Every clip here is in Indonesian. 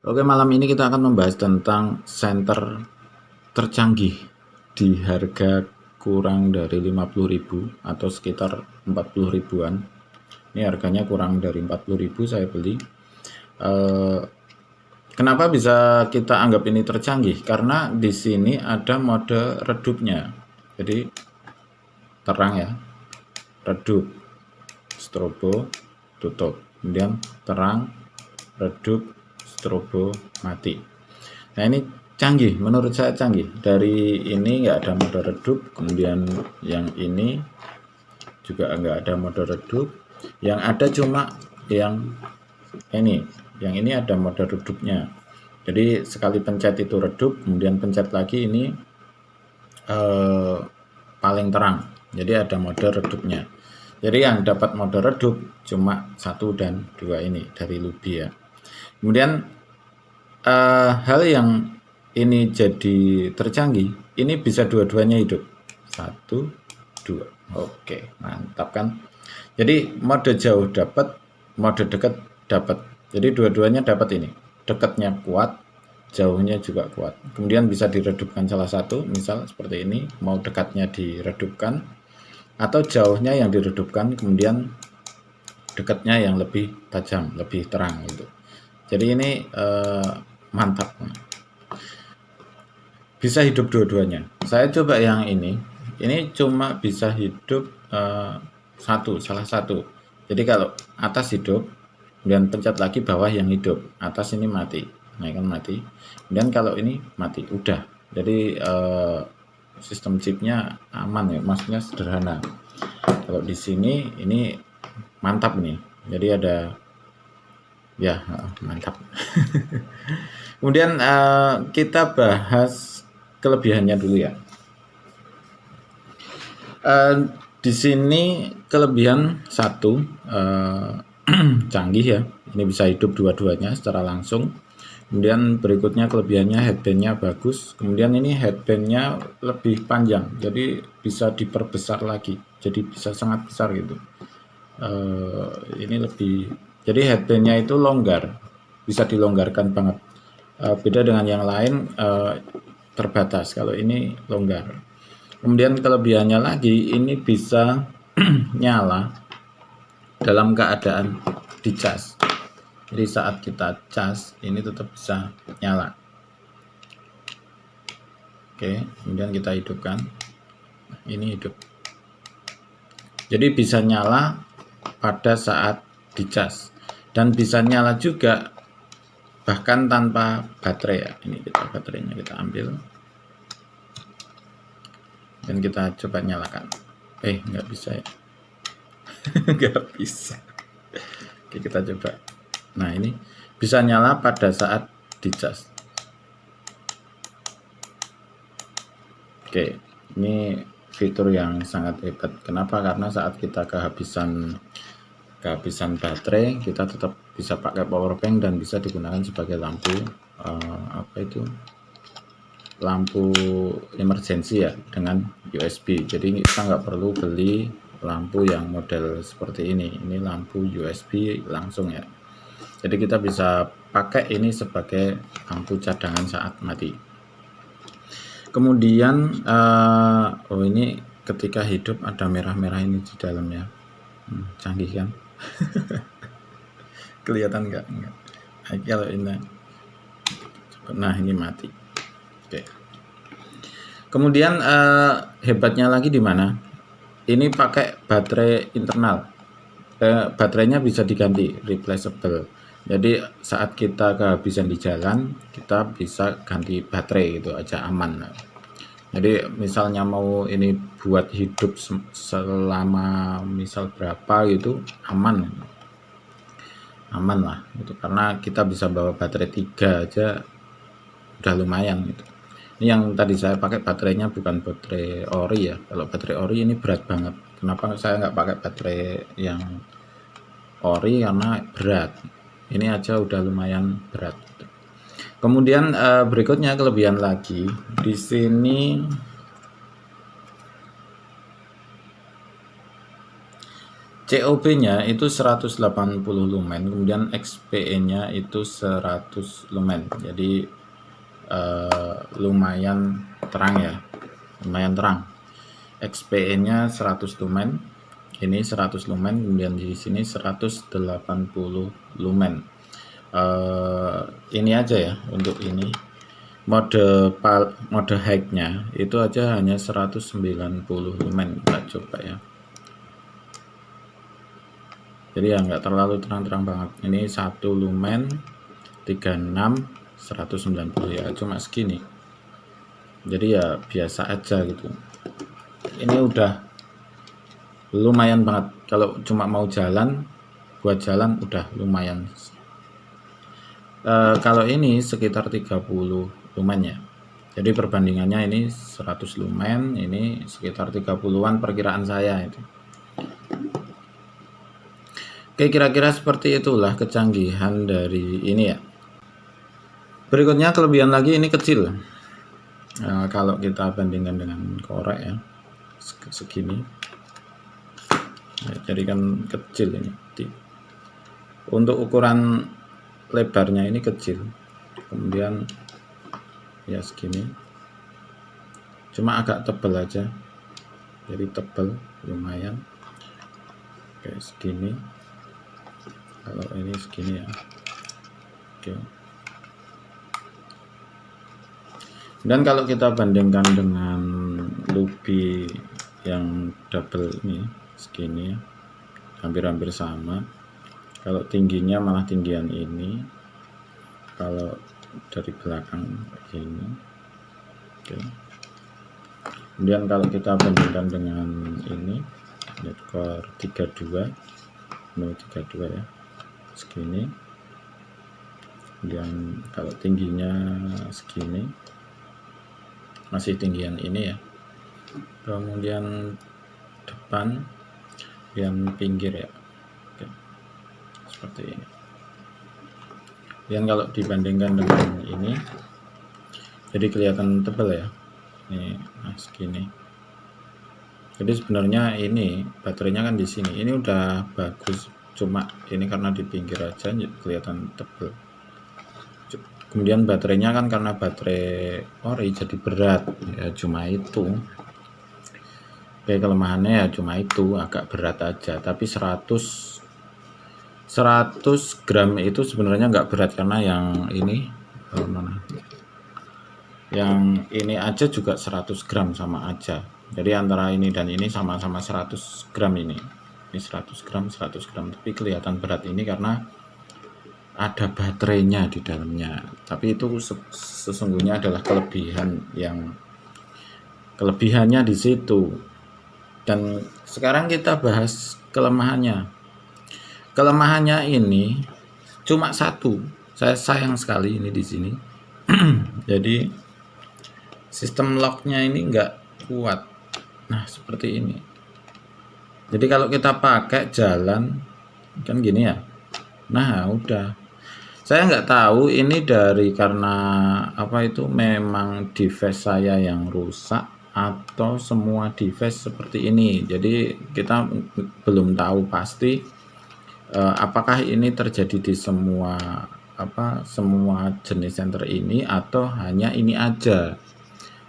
Oke, malam ini kita akan membahas tentang senter tercanggih di harga kurang dari 50.000 atau sekitar 40 ribuan. Ini harganya kurang dari 40 ribu saya beli. Kenapa bisa kita anggap ini tercanggih? Karena di sini ada mode redupnya. Jadi terang ya, redup, strobo, tutup. Kemudian terang, redup, strobo, mati. Nah ini canggih, menurut saya canggih. Dari ini nggak ada mode redup, kemudian yang ini juga nggak ada mode redup. Yang ada cuma yang ini ada mode redupnya. Jadi sekali pencet itu redup, kemudian pencet lagi ini paling terang. Jadi ada mode redupnya. Jadi yang dapat mode redup cuma 1 dan 2 ini dari Lubi ya. Kemudian hal yang ini jadi tercanggih, ini bisa dua-duanya hidup. 1, 2. Oke, mantap kan? Jadi mode jauh dapat, mode dekat dapat. Jadi dua-duanya dapat ini. Dekatnya kuat, jauhnya juga kuat. Kemudian bisa diredupkan salah satu, misal seperti ini, mau dekatnya diredupkan atau jauhnya yang diredupkan, kemudian dekatnya yang lebih tajam, lebih terang gitu. Jadi ini mantap. Bisa hidup dua-duanya. Saya coba yang ini cuma bisa hidup salah satu. Jadi kalau atas hidup, kemudian pencet lagi bawah yang hidup, atas ini mati, nah kan mati. Kemudian kalau ini mati, udah. Jadi sistem chipnya aman ya, maksudnya sederhana. Kalau di sini ini mantap nih. Jadi ada ya mantap. Kemudian kita bahas kelebihannya dulu ya. Di sini kelebihan satu, canggih ya. Ini bisa hidup dua-duanya secara langsung. Kemudian berikutnya kelebihannya headbandnya bagus. Kemudian ini headbandnya lebih panjang, jadi bisa diperbesar lagi. Jadi bisa sangat besar gitu. Ini lebih, jadi headbandnya itu longgar, bisa dilonggarkan banget. Beda dengan yang lain terbatas. Kalau ini longgar. Kemudian kelebihannya lagi, ini bisa nyala dalam keadaan dicas. Jadi saat kita cas ini tetap bisa nyala. Oke, kemudian kita hidupkan. Ini hidup. Jadi bisa nyala pada saat dicas dan bisa nyala juga bahkan tanpa baterai ya. Ini kita baterainya kita ambil dan kita coba nyalakan. Nggak bisa ya. Nggak bisa. Oke, kita coba. Nah ini bisa nyala pada saat dicas. Oke, ini fitur yang sangat hebat. Kenapa? Karena saat kita kehabisan baterai, kita tetap bisa pakai power bank dan bisa digunakan sebagai lampu lampu emergency ya, dengan USB. Jadi kita nggak perlu beli lampu yang model seperti ini. Ini lampu USB langsung ya. Jadi kita bisa pakai ini sebagai lampu cadangan saat mati. Kemudian ini ketika hidup ada merah-merah ini di dalamnya. Canggih kan? Kelihatan nggak? Kalau ini, nah ini mati. Oke. Kemudian hebatnya lagi di mana? Ini pakai baterai internal. Baterainya bisa diganti, replaceable. Jadi saat kita kehabisan di jalan, kita bisa ganti baterai gitu aja, aman. Jadi misalnya mau ini buat hidup selama misal berapa gitu, aman lah gitu, karena kita bisa bawa baterai 3 aja udah lumayan gitu. Ini yang tadi saya pakai baterainya bukan baterai ori ya. Kalau baterai ori ini berat banget. Kenapa saya nggak pakai baterai yang ori? Karena berat. Ini aja udah lumayan berat. Kemudian berikutnya kelebihan lagi di sini, COB-nya itu 180 lumen, kemudian XPE-nya itu 100 lumen. Jadi lumayan terang ya, lumayan terang. XPE-nya 100 lumen, ini 100 lumen, kemudian di sini 180 lumen. Ini aja ya untuk ini. Mode high-nya itu aja hanya 190 lumen. Kita coba ya. Jadi ya nggak terlalu terang-terang banget. Ini 1 lumen 36 190 ya, cuma segini. Jadi ya biasa aja gitu. Ini udah lumayan banget. Kalau cuma mau jalan, buat jalan udah lumayan. Kalau ini sekitar 30 lumen ya. Jadi perbandingannya ini 100 lumen, ini sekitar 30-an perkiraan saya itu. Oke, kira-kira seperti itulah kecanggihan dari ini ya. Berikutnya kelebihan lagi, ini kecil. Kalau kita bandingkan dengan korek ya, segini. Jadi kan kecil ini. Untuk ukuran lebarnya ini kecil. Kemudian ya segini. Cuma agak tebal aja. Jadi tebal lumayan. Oke, segini. Kalau ini segini ya. Oke. Dan kalau kita bandingkan dengan Lubi yang double ini segini, hampir-hampir sama. Kalau tingginya malah tinggian ini. Kalau dari belakang ini. Oke. Kemudian kalau kita bandingkan dengan ini, core 32 ya. Segini. Kemudian kalau tingginya segini, masih tinggian ini ya. Kemudian depan yang pinggir ya. Oke. Seperti ini. Dan kalau dibandingkan dengan ini, jadi kelihatan tebal ya. Ini segini. Jadi sebenarnya ini baterainya kan di sini. Ini udah bagus. Cuma ini karena di pinggir aja kelihatan tebal. Kemudian baterainya kan karena baterai ori jadi berat ya, cuma itu. Oke, kelemahannya ya cuma itu, agak berat aja. Tapi 100 gram itu sebenarnya nggak berat, karena yang ini mana? Yang ini aja juga 100 gram sama aja. Jadi antara ini dan ini sama-sama 100 gram ini. Ini 100 gram, 100 gram. Tapi kelihatan berat ini karena ada baterainya di dalamnya. Tapi itu sesungguhnya adalah kelebihannya di situ. Dan sekarang kita bahas kelemahannya. Kelemahannya ini cuma satu. Saya sayang sekali ini di sini. Jadi sistem locknya ini nggak kuat. Nah seperti ini. Jadi kalau kita pakai jalan kan gini ya. Nah udah. Saya nggak tahu ini karena apa itu memang device saya yang rusak atau semua device seperti ini. Jadi kita belum tahu pasti apakah ini terjadi di semua jenis senter ini atau hanya ini aja.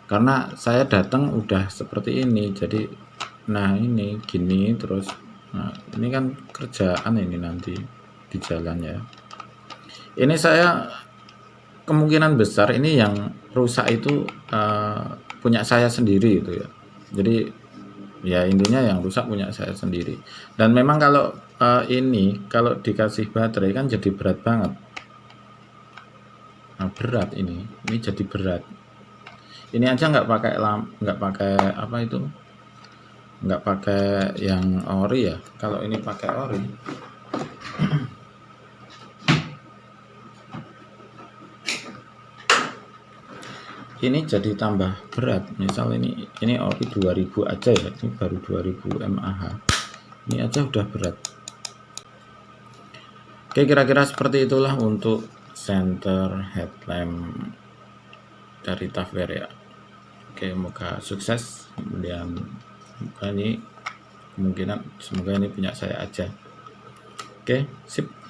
Karena saya datang udah seperti ini. Jadi nah ini gini terus. Nah, ini kan kerjaan ini nanti di jalan ya. Ini saya kemungkinan besar ini yang rusak itu punya saya sendiri itu ya. Jadi ya intinya yang rusak punya saya sendiri. Dan memang kalau ini kalau dikasih baterai kan jadi berat banget. Nah, berat ini jadi berat. Ini aja nggak pakai apa itu, nggak pakai yang ori ya. Kalau ini pakai ori ini jadi tambah berat. Misal ini ori 2000 aja ya, ini baru 2000 mAh, ini aja udah berat. Oke, kira-kira seperti itulah untuk center headlamp dari Tafware ya. Oke, semoga sukses. Kemudian ini kemungkinan semoga ini punya saya aja. Oke, sip.